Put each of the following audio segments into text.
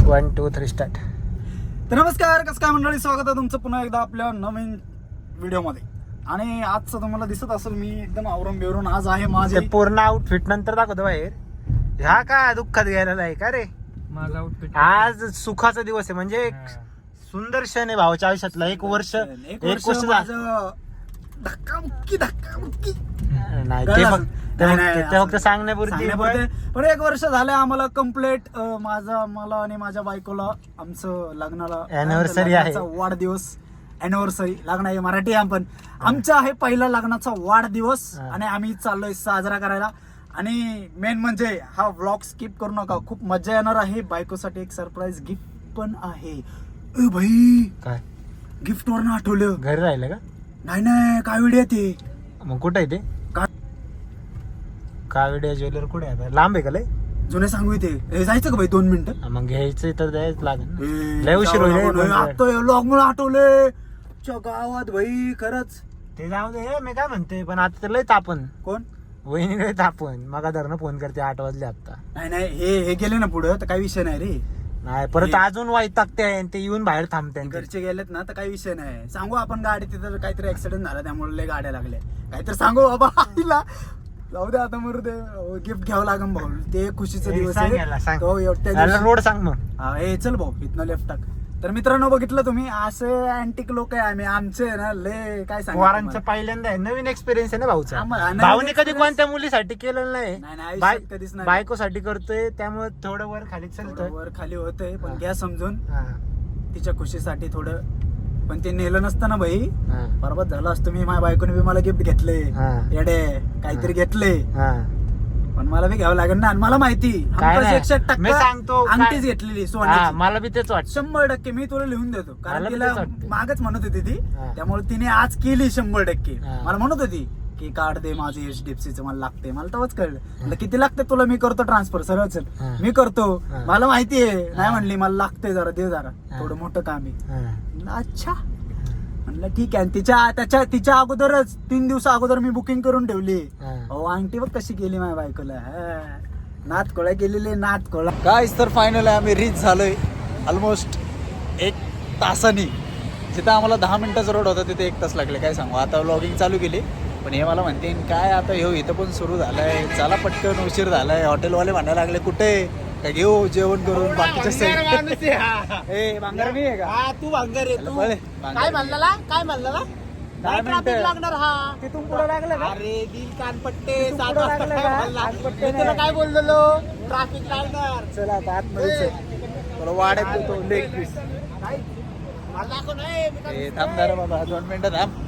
1 2 3 start. तर नमस्कार, कसं काय मंडळी, स्वागत आहे तुमचं पुन्हा एकदा आपल्या नवीन व्हिडिओमध्ये. आणि आजचं तुम्हाला दिसत असेल मी एकदम आवरून बिवरून. आज आहे माझे पूर्ण आउटफिट नंतर दाखवतो बाहेर. ह्या का दुःखात गेलेला आहे का रे माझा आउटफिट. आज सुखाचा दिवस आहे, म्हणजे एक सुंदर क्षण आहे भावाच्या आयुष्यातला. एक वर्ष माझं धक्काबुक्की नाही ते फक्त सांगण्यापुरती. पण 1 वर्ष झालं आम्हाला कम्प्लीट. मला आणि माझ्या बायकोला आमचं लग्नाला Anniversary आहे. वाढदिवस. अॅनिव्हर्सरी लग्न आहे, मराठी आहे पण आमचा आहे पहिला लग्नाचा वाढदिवस. आणि आम्ही चाललोय साजरा करायला. आणि मेन म्हणजे हा व्लॉग स्किप करू नका, खूप मजा येणार आहे. बायकोसाठी एक सरप्राईज गिफ्ट पण आहे. ए भाई, काय गिफ्ट वर आठवलं? घरी राहिलं का? नाही काय वेळ येते. मग कुठे आहे ते? कावेडिया ज्वेलर कुठे आहे आता? लांब आहे का लय? जुने सांगू इथे जायचं का भाई 2 मिनिटं? मग घ्यायचं तर द्यायच लागेल. लय उशीर होईल. आता व्लॉग मुळे आठवले गावात भाई, खरंच. ते जाऊ दे, मी काय म्हणते, पण आता तर लय तापन. कोण? वहिनी लय तापन. मग धरणं फोन करते 8 वाजले आता. नाही हे गेले ना पुढे तर काही विषय नाही रे. नाही परत अजून वाईट टाकते ते येऊन बाहेर थांबते. घरचे गेलेत ना तर काही विषय नाही. सांगू आपण गाडी तिथं काहीतरी ऍक्सिडेंट झाला त्यामुळे लय गाड्या लागल्या, काहीतरी सांगू बाबा. आईला जाऊ दे आता, मरू दे. गिफ्ट घ्यावं लागेल भाऊ, ते खुशीचा दिवस आहे. रोड सांग मग. हा हे चल भाऊ, इथनं लेफ्ट टाक. तर मित्रांनो, बघितलं तुम्ही, असे अँटिक लोक आहे आम्ही. आमचे ना लय काय सांगू. वारांचं पहिल्यांदा आहे, नवीन एक्सपिरियन्स आहे ना भाऊचा. आम्हाला नवीन भाऊने कधी experience- कोणत्या मुलीसाठी केलेलं नाही, नाही. आयुष्यात कधीच नाही. बायकोसाठी करतोय, त्यामुळे थोडं वर खाली चालतं. वर खाली होतंय, पण हा. घ्या समजून. हा, तिच्या खुशीसाठी थोडं. पण ते नेलं नसतं ना भाई, हा, बरोबर झालं असतं. मी माझ्या बायकोने बी मला गिफ्ट घेतले, हा. येडे काहीतरी घेतले. हा. पण मला बी घ्यावं लागेल ना. आणि मला माहिती काय नाही. 100% मी सांगतो काय- अंगठीच घेतलेली हा, सोन्याची. मला बी तेच वाटतं. 100% मी तुला लिहून देतो, मला कारण बी तिला तेच वाटतं. मागच म्हणत होती ती. हा. त्यामुळे तिने आज केली 100%. हा. मला म्हणत होती की कार्ड दे माझं HDFCचं, मला लागते. मला तेव्हाच कळलं, म्हणलं किती लागते तुला, मी करतो ट्रान्सफर सरळ चल. हा. मी करतो, हा. मला माहिती आहे. हा. नाही म्हणली मला लागते, जरा दे जरा, हा. थोडं मोठं काम आहे. हा. म्हणलं अच्छा, म्हणलं ठीक आहे. आणि तिच्या अगोदरच 3 दिवस अगोदर मी बुकिंग करून ठेवली. हा. अहो अंगठी बघ कशी केली माझ्या बायकोला. नात कोळा केलेली, नात कोळा. काय तर फायनल आहे, आम्ही रीच झालोय ऑलमोस्ट 1 तासानी. जिथं आम्हाला 10 मिनिटाचा रोड होता तिथे 1 तास लागले. काय सांगू, आता व्लॉगिंग चालू केली. पण हे मला म्हणते काय आता इथं पण सुरू झालंय, चला पटकन, उशीर झालाय. हॉटेलवाले म्हणायला लागले कुठे काय घेऊ जेवण करून. बाकीच्या ए भांगार मी आहे का? तू भांगर आहे तू. काय म्हणला काय म्हणला? 10 मिनिटं लागणार. हा, तिथून पुढे लागलं का? अरे दिल कानपट्टे. तिथून पुढं लागलं का? मी तुला काय बोललेलो, ट्रॅफिक लागणार. चला आता आतमध्ये चल. वाढत देतो लेग पीस. मला दाखव नाही. थांब जरा बाबा, 2 मिनिटं थांब.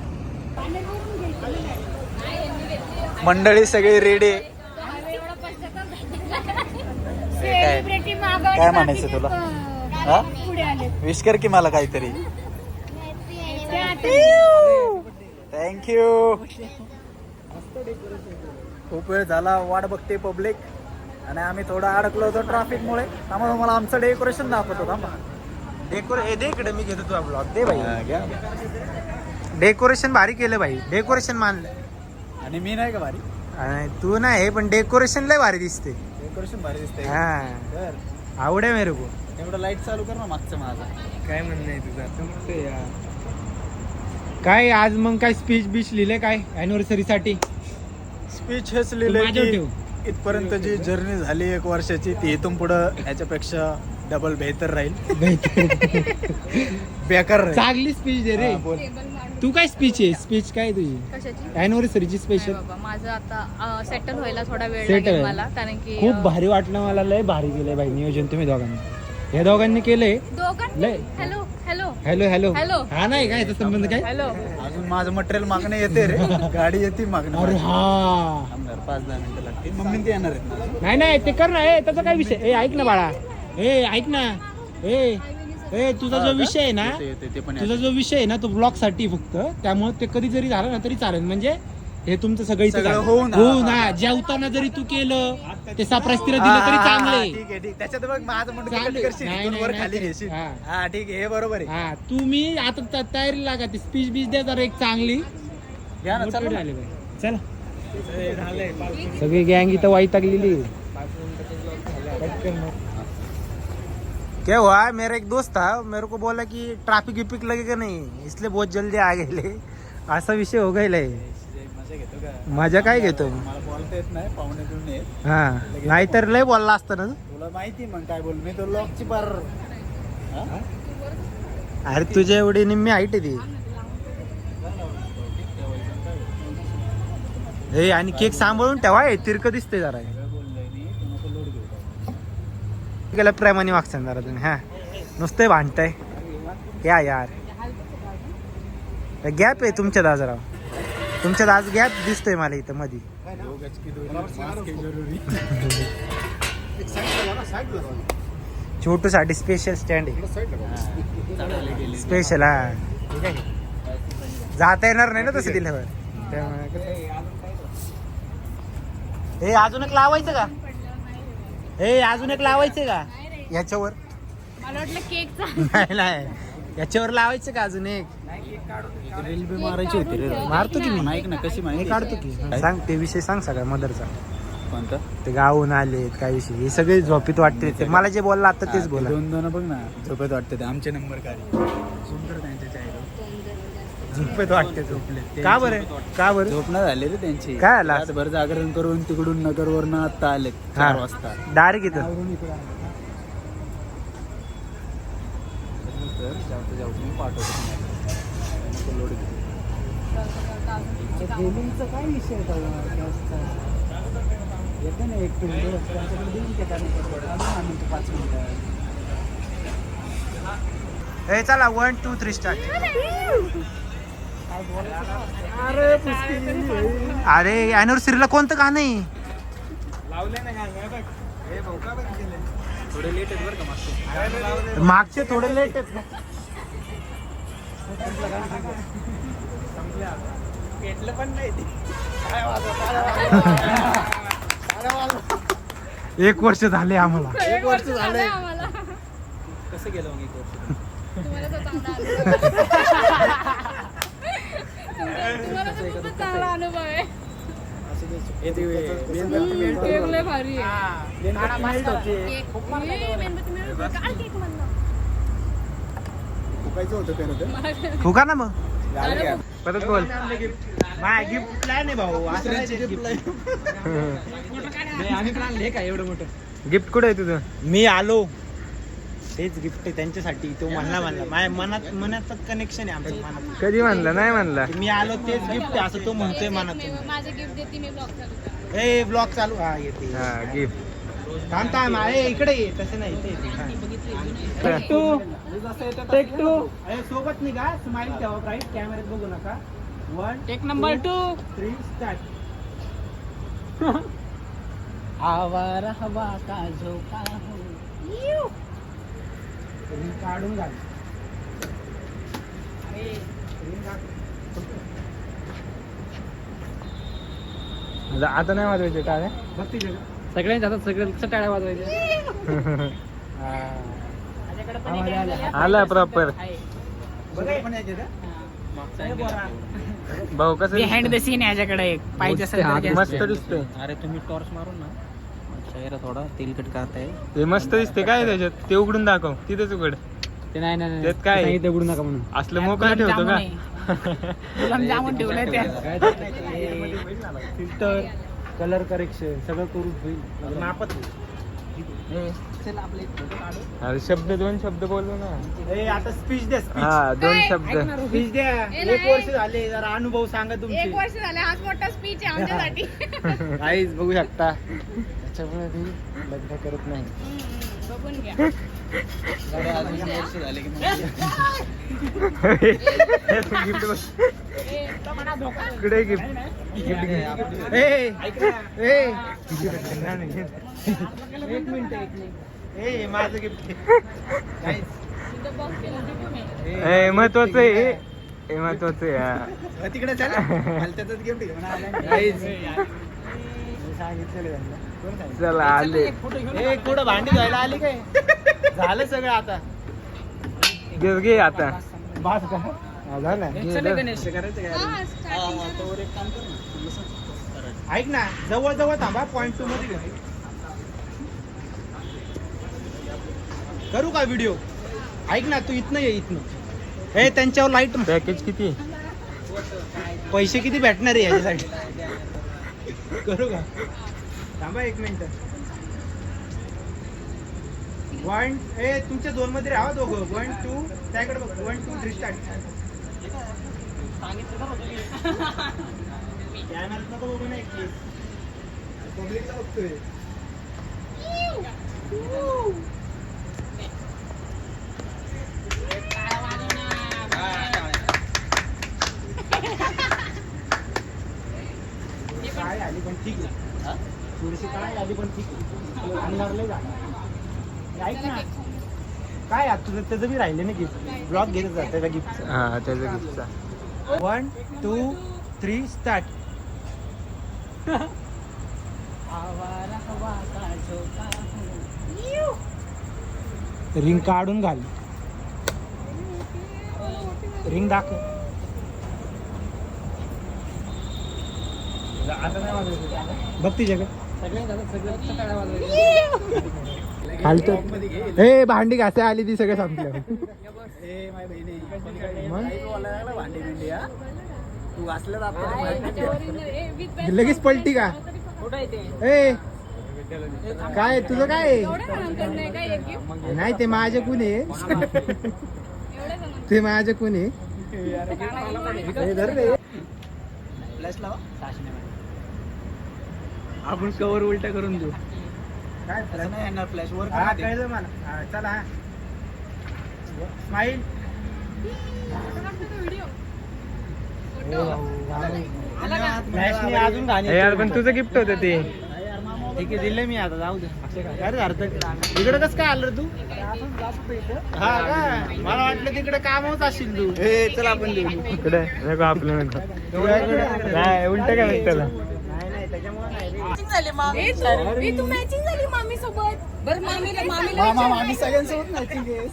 मंडळी सगळी रेडी. काय म्हणायचं तुला? हा, विश कर की मला काहीतरी. थँक्यू. खूप वेळ झाला वाट बघते पब्लिक, आणि आम्ही थोडं अडकलो होतो ट्रॅफिक मुळे. त्यामुळे मला आमचं डेकोरेशन दाखवतो का? दे इकडे, मी घेतो तुझा ब्लॉग. दे भाई, डेकोरेशन भारी केलं भाई. डेकोरेशन मानलं. आणि मी नाही का भारी? आणि तू नाही, पण डेकोरेशन लय भारी दिसते. डेकोरेशन भारी दिसतंय. हा, तर आवडे मेरे को. एवढं लाईट चालू कर ना मागचं माझा. काय म्हणणं आहे तुझं? काय आज मग काय स्पीच बीच लिहिले काय अॅनिव्हर्सरी साठी? स्पीच हेच माझ्यावर लिहिलंय ठेव. की इथपर्यंत जी जर्नी झाली 1 वर्षाची, ती इथून पुढं याच्यापेक्षा डबल बेहतर राहील. बेकार राहील. चांगली स्पीच दे रे. हा, बोल. तू काय स्पीच आहे? स्पीच काय तुझी कशाची? अॅनिव्हर्सरीची नाही स्पेशल? बाबा, माझं आता सेटल व्हायला थोडा वेळ Settle लागेल आहे. मला, कारण की खूप भारी वाटलं मला. लय भारी केलंय भाई नियोजन तुम्ही दोघांनी. या दोघांनी केलंय दोघांनी. लय. Hello hello hello hello. Hello. हा नाही काय याचा संबंध काय? हॅलो. अजून माझं मटेरियल मागणं येते रे. गाडी येते मागणं. अरे हा, 5-10 मिनिटं लागतील. मम्मी ते येणार आहेत. नाही नाही ते कर ना. त्याचा काय विषय? ऐक ना बाळा, ऐक ना. तुझा जो विषय आहे ना, ते पण तुझा जो विषय आहे ना, तो ब्लॉग साठी फक्त. त्यामुळे ते कधी जरी झालं ना तरी चालेल. म्हणजे हे तुमचं सगळं सगळं होऊन. ना. जेवताना जरी तू केलं, ते सापरास तिला दिलं तरी चांगले. ठीक आहे. त्याच्यात बघ माझं म्हणणं चालेल. कट करशील, नाही, इथून वर नाही, खाली नाही. घेशील. हा. हा ठीक आहे, हे बरोबर आहे. हा, तुम्ही आता तयारी लागा. ती स्पीच बीच द्या जरा एक चांगली. घ्या ना, चला. झाले बाई. चला, सगळी गँग इथं वाईटागलेली. क्या हुआ, मेरा एक दोस्त था, मेरे को बोला कि ट्रैफिक विपिक लगेगा नहीं, इसलिए बहुत जल्दी आ गए. असा विषय हो गया. मजा घेतो का? मजा काय घेतो? मला बोलता येत नाही, पाहुणे बिवणे आहेत. हा, नाहीतर लय बोलला असता ना. तुला माहिती मग काय बोल, मी तो लॉकची पार. हा? अरे तुझ्या एवढी निम्मी हाईट आहे ती. हे आणि केक सांभाळून ठेवा, तिरक दिसते जरा. सगळं बोललोय मी, तू नको लोड घेऊ. गेला प्रेमाने वागसान जरा तुम्ही. हा, नुसतं भांडताय या यार. गॅप आहे तुमच्या दाजराव, तुमच्या दाज गॅप दिसतोय मला इथं मध्ये. छोटू साठी स्पेशल स्टँड आहे. स्पेशल हा, ठीक आहे. जाता येणार नाही ना तसं दिल्यावर. हे अजून एक लावायचं का? हे अजून एक लावायचं का याच्यावर? मला वाटलं केकचा. नाही नाही, याच्यावर लावायचं का अजून एक? रील बी मारायची होती रे. मारतो की मी. ऐक ना कशी हे माहिती काढतो की. सांग ते विषय सांग सगळा मदरचा. कोणतं? ते गावून आलेत काय विषय, हे सगळे झोपीत वाटते. ते मला जे बोलला आता तेच बोला. दोन बघ ना झोपेत वाटते ते. आमचे नंबर काय सुंदर त्यांच्या झोपेत वाटते झोपले. का बरं? का बरं? झोपणं झाले रे त्यांची. काय आला? रातभर जागरण करून तिकडून नगरवरनं आता आले 4 वाजता. डायरेक्ट इथं. आवरून इकडे आले. तर जाऊ मी पाठवतो तुम्हाला. लोड घेऊ. गेमिंगचा काय विषय येतो ना, एक त्यांच्याकडे देऊन ते काय 5 मिनिटं. हे चला 1 2 3 स्टार्ट. अरे अॅनिव्हर्सरीला कोणतं गाणं आहे? थोडे लेट आहेत बरं का मागचे थोडे लेट आहेत ना. घेतलं पण नाही. 1 वर्ष झाले आम्हाला. 1 वर्ष झालंय. आम्हाला कसं गेलं मग 1 वर्ष? तुम्हाला तर चांगला तुम्हाला तर खूपच चांगला अनुभव आहे. केक लय भारी आहे. मेणबत्ती मिळून काय केक म्हणलं? फुकायचं होतं त्यानं. फुका ना मग. अरे परत बोल. माय गिफ्ट नाही भाऊ. गिफ्ट कुठे आहे तुझं? मी आलो, तेच गिफ्ट आहे त्यांच्यासाठी. तो म्हणला माझ्या मनात कनेक्शन आहे आमच्या मनात. कधी म्हणला? नाही म्हणला. मी आलो तेच गिफ्ट आहे असं तो म्हणतोय मनात. माझं गिफ्ट देते मी ब्लॉग चालू करते. ए ब्लॉग चालू. हा येते. हा गिफ्ट थांब अरे इकडे ये. तसं नाही टेक टू. अरे सोबत निघा. स्माइल ठेवा ब्राईट. कॅमेऱ्यात बघू नका. 1 टेक नंबर 2 3 स्टार्ट. आवारा हवा का झोका हो. काढून घाल. आता नाही वाजवायचे टाळ्या. बघ सगळ्यांनी जातात, सगळ्यांच्या टाळ्या वाजवायच्या. आला प्रॉपर. भाऊ कसं बिहाइंड द सीन याच्याकडे एक पाहिजे असेल तर मस्त दिसतंय. अरे तुम्ही टॉर्च मारून ना चेहरा थोडा तेलकट करताय. ते मस्त दिसते. काय त्याच्यात ते उघडून दाखव. तिथेच उघड. ते नाही त्यात काय? नाही, ते उघडू नका म्हणून. असलं मोकळं ठेवतो का? गुलाबजामुन ठेवलंय त्या. फिल्टर, कलर करेक्शन सगळं करून होईल. मापत अरे शब्द 2 शब्द बोललो ना. आता स्पीच द्या. हा 2 शब्द स्पीच द्या. 1 वर्ष झाले. जरा अनुभव सांगा तुमचे. 1 वर्ष झाले. हाच मोठा स्पीच आहे आमच्यासाठी. काहीच बघू शकता. त्याच्यामुळे ती लग्न करत नाही. बघून घ्या. अजून वर्ष झाले की कुठे गिफ्ट? एक मिनिट. माझं गिफ्ट महत्वाचं आहे. हे महत्वाचं आहे. तिकडे त्याच गिफ्ट सांगितलं. चला आले. कुठं भांडी धुवायला आली काय? झालं सगळं आता. घे आता. बास का? झालं. गणेश करायचं काय? हा, starting करा. ऐक ना, जवळ थांबा. पॉइंट 2 मध्ये घे. करू का व्हिडिओ? ऐक ना, तू इथनं ये, इथनं. हे त्यांच्यावर लाईट. पॅकेज किती? पैसे किती भेटणार आहे याच्यासाठी? करू का? थांबा 1 मिनिट. तुमच्या 2 मध्ये राहा दोघं. 1 2 त्याकडे बघ. 1 2 3 स्टार्ट. कॅमेरात नको बघू ना, एक पब्लिकला बघतोय. काय आली पण ठीक आहे. थोडीशी काय आली पण ठीक आहे. अंधार लय झाला. ऐक ना, काय आज तुझं त्याचं बी राहिले ना गिफ्ट. ब्लॉग घेत जा त्याच्या गिफ्ट. हा त्याचा गिफ्टचा. 1 2 3 स्टार्ट. रिंग काढून घाल. रिंग दाखव. बघ तिच्याकडे. खालतो. हे भांडी घासाय आली ती सगळं संपलं. भांडी बिंडी हा तू वाचलं लगेच पलटी का? ए काय तुझं काय? नाही ते माझ्या कोण आहे? ते माझ्या कोण आहे? आपण कवर उलटा करून देऊ. काय नाही येणार फ्लॅश वर हा, कळलं मला. हा, चला. स्माईल. फ्लॅशने अजून गाणी. यार पण तुझं गिफ्ट होतं ते. ठीक आहे, दिलं मी आता. जाऊ दे. अरे अर्थ इकडे कसं काय आलं रे तू? हा का? मला वाटलं तिकडे कामच असशील तू. चल आपण देऊ. इकडे नको आपलं नको. नाही उलट काय म्हणत त्याला. नाही त्याच्यामुळे नाही रे. तू मॅचिंग झाली मामी सोबत. बरं मामीला आम्ही सगळ्यांसोबत मॅचिंग आहे.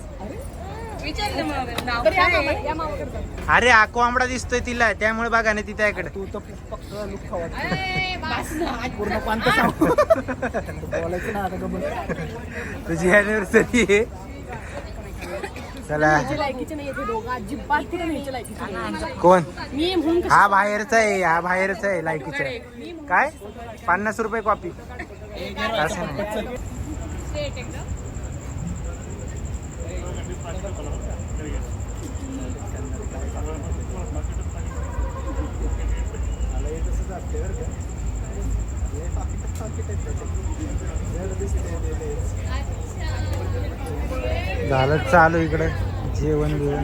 विचारलं मग नाव काय? या मामाकडे जाऊ. अरे हा कोंबडा दिसतोय तिला, त्यामुळे बघा ना ती त्याकडे. तू तर फक्त लुक खावा ए, बस ना. पूर्ण पांत सांग बोलायचं ना आता गमत. तुझी अॅनिव्हर्सरी आहे. चला. न्यायच्या लायकीचे नाही ते दोघं. अजिबात तिथे न्यायच्या लायकीचे नाही. कोण? मी म्हणून कशी- हा बाहेरचा आहे, हा बाहेरचा आहे लायकीचा. काय 50 रुपये कॉपी? असं नाही. Straight एकदम. झालं चालू इकडे जेवण बिवण.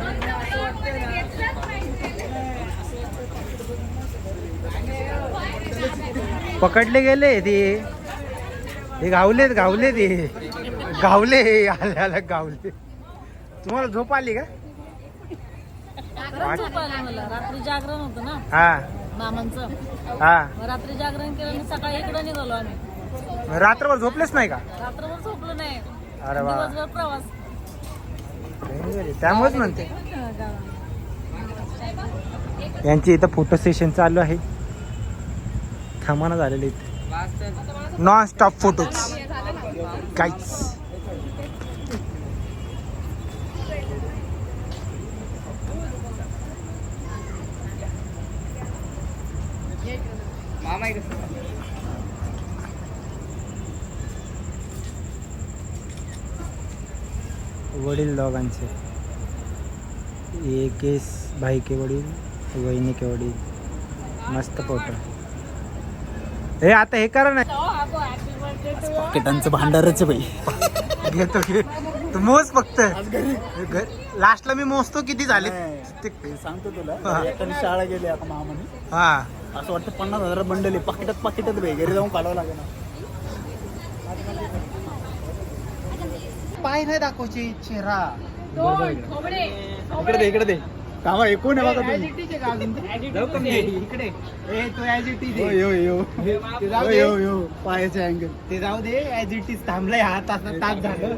पकडले गेले ते गावले ते गावले आले गावले. तुम्हाला झोप आली का? रात्री जागरण होतं ना हा मामांचं. हा. मग रात्री जागरण केलं आणि सकाळी इकडे निघालो आम्ही. रात्रभर झोपलेच नाही का? रात्रभर झोपलो नाही. अरे वा. दिवसभर प्रवास. त्यामुळेच म्हणते. यांची इथं फोटो सेशन चालू आहे. थांबाना झालेले इथे नॉन स्टॉप फोटोज काहीच. वडील दोघांचे. एक केस भाई के वडील, वहिनी के वडील. मस्त फोटो. हे आता हे करा ना. पाकिटांचं भांडारच आहे बाई. घेतो घे तू मोज फक्त. लास्टला मी मोजतो किती झाले. ते सांगतो तुला. एकाने शाळा गेली आता मामाने. हा असं वाटतं 50,000 बंडल आहे. पाकिटात बाई घरी जाऊन काढावं लागेल ना. पाय नाही दाखवचे चेहरा. दोन थोबडे. इकडे दे कामा एकूण आहे बघा As तुम्ही. it is आहे का अजून ते? इकडे ए तो ॲज इट इज यो जाऊ दे. यो पायाचे अँगल. ते जाऊ दे. ॲज इट इज थांबलाय. हा तास झालं.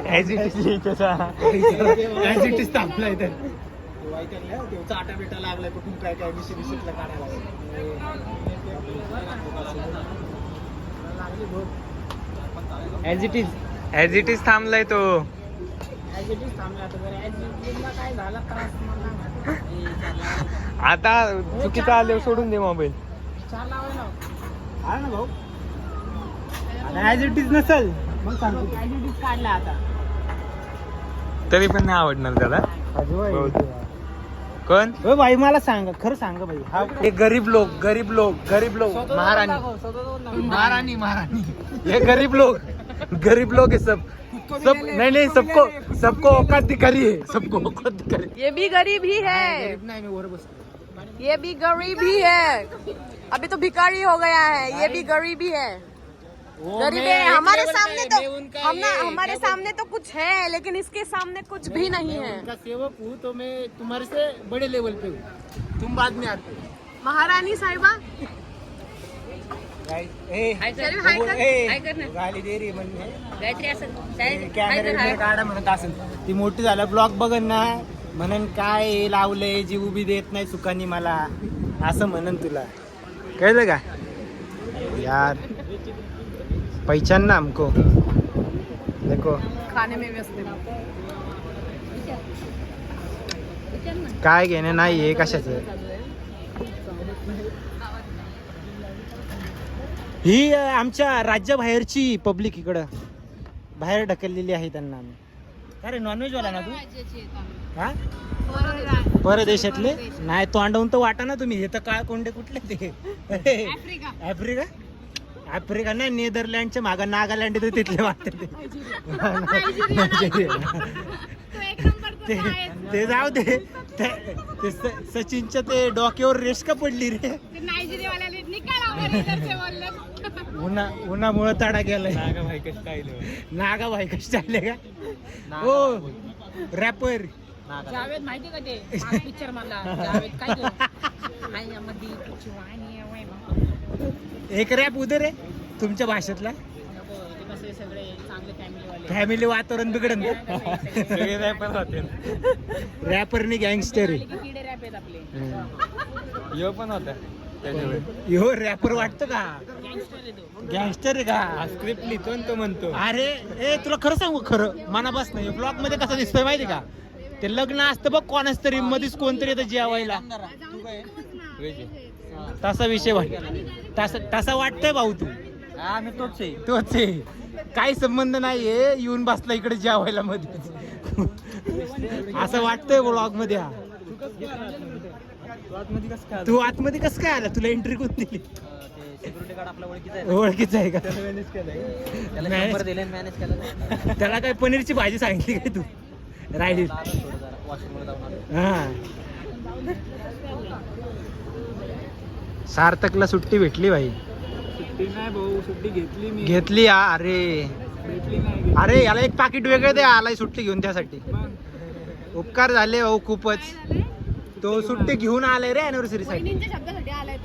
As it is as it is थांबलाय. तर चाटा बिटा लागलाय कुठून काय काय विषयला काढायला ऍज इट इज थांबलाय तो. काय झाला त्रास मला आता चुकीचा आले सोडून दे मोबाईल. चार लावायला हा ना भाऊ. ॲज इट इज नसल मग सांगतो ॲज इट इज काढला आता. तरी पण नाही आवडणार त्याला. अजून कोण? हो भाई मला सांग खरं सांग भाई. हा ये गरीब लोग महारानी महारानी महारानी ये गरीब लोग है सब नहीं सबको औकात दिखारी है, सबको औकात दिखारी. ये भी गरीब ही है, नाही मी वर बसतो. ये भी गरीब ही है. अभी तो भिखारी हो गया है, ये भी गरीब ही है. गरीब है हमारे सामने तो हमारे सामने तो कुछ है, लेकिन इसके सामने कुछ भी नहीं है. उनका सेवक हूँ तो मैं तुम्हारे से बड़े लेवल पे हूँ, तुम बाद में आते हो. महारानी साहिबा काढा म्हणत असेल ती मोठी झालं ब्लॉग बघन ना म्हणन काय हे लावलंय जीव बी देत नाही सुखानी मला असं म्हणन तुला कळलं का यार. पहचान ना हमको देखो खाने में व्यस्त है. काय घेणं नाही हे कशाचं. ही आमच्या राज्याबाहेरची पब्लिक इकडं बाहेर ढकललेली आहे त्यांना आम्ही. अरे नॉनव्हेज वाला ना तू हा परदेशातले नाही तोंडवून तर वाटा ना तुम्ही. हे तर काळ कोंडे कुठले ते आफ्रिका नाही नेदरलँडच्या मागा नागालँड तर तिथले वाटते ते जाऊ दे. ते सचिनच्या ते डोक्यावर रेष का पडली रे. उन्हामुळे तडा गेलाय. नागाभाई कष्ट आले का हो रॅपर जावेद माहिती का ते पिक्चर मला जावेद काय तो एक रॅप उदर आहे तुमच्या भाषेतला. सगळे चांगले फॅमिली फॅमिली वातावरण बिघडन रॅपरनी गँगस्टर आहे. किडे रॅप आहेत आपले. यो पण होता हो रॅपर वाटतो का गँगस्टर आहे का. स्क्रिप्ट लिहितो तो म्हणतो. अरे ए तुला खरं सांगू खरं मनापास नाही ब्लॉग मध्ये कसं दिसतोय माहिती का. ते लग्न असतं बघ कोणाच तरी मध्येच कोणतरी येतं जेवायला तसा विषय वाटत तसा वाटतंय भाऊ तू. तोच आहे काही संबंध नाहीये येऊन बसला इकडे जेवायला मध्ये असं वाटतंय ब्लॉग मध्ये. हा तू आतमध्ये कसं काय आला तुला एंट्री कोण दिली. ओळखीचा आहे का त्याला काय पनीरची भाजी सांगितली काय तू राहिली. हा सार्थकला सुट्टी भेटली भाई. सुट्टी नाही भाऊ, सुट्टी घेतली मी. घेतली अरे भेटली नाही. अरे याला एक पाकिट वेगळं दे आलाय सुट्टी घेऊन त्यासाठी. उपकार झाले भाऊ खूपच. तो सुट्टी घेऊन आलाय रे अॅनिव्हर्सरी साठी.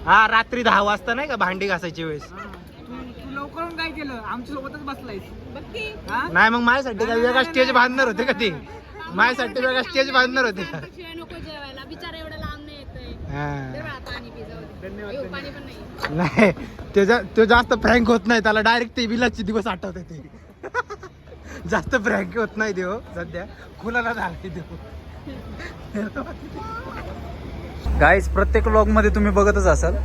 हा रात्री 10 वाजता नाही का भांडी घासायची वेळेस. तू लवकर काय केलं आमच्या सोबतच बसलायस. नाही मग माझ्यासाठी काय वेगळा स्टेज बांधणार होते का ते. माझ्यासाठी वेगळा स्टेज बांधणार होते का. नाही तो जास्त फ्रँक होत नाही. त्याला डायरेक्ट ते विलाचे दिवस आठवते ते. जास्त फ्रँक होत नाही देव सध्या कुणाला झाले देव. गाईस प्रत्येक व्लॉग मध्ये तुम्ही बघतच असाल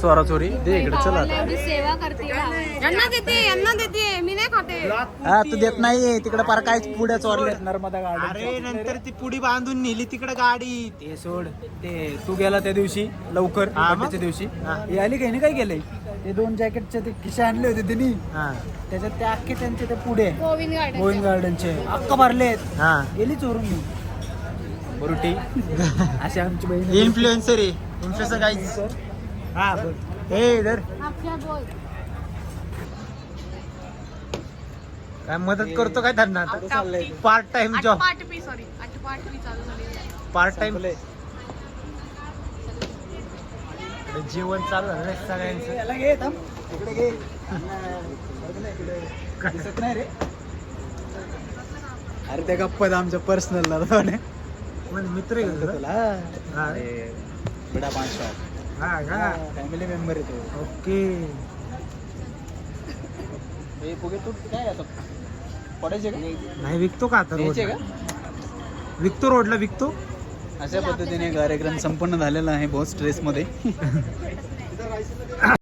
चोरा चोरी. दे इकडे चला. सेवा करते यांना देते मी नाही खाते. हा तू देत नाही तिकडे पार काय पुढे चोरले नर्मदा गार्डन. अरे नंतर ती पुडी बांधून नेली तिकडे गाडी. ते सोड ते तू गेला त्या दिवशी लवकर बर्थडेच्या दिवशी. हे आली काही काय केलंय ते 2 जॅकेटचे ते खिशे आणले होते त्यांनी. त्याच्यात ते अख्खे त्यांचे ते पुढे गोविंद गार्डनचे अख्खा भरलेत. गेली चोरून मी बरुटी अशी आमची बहीण इन्फ्लुएन्सर आहे इन्फ्लुएन्सर गाईज. हा बोल हे इधर काय मदत करतो काय त्यांना part time job part time जेवण चालू झालं सगळ्यांचं. नाही रे. अरे त्या गप्पा आमच्या पर्सनल मित्र आहे का तुला? बडा पान शॉप. हा का फॅमिली मेंबर येतो. ओके. हे बघे तू काय आता पडायचे का नाही विकतो का आता घ्यायचे रोडला? का विकतो रोडला विकतो. अशा पद्धतीने कार्यक्रम संपन्न झालेला आहे बहुत स्ट्रेसमध्ये.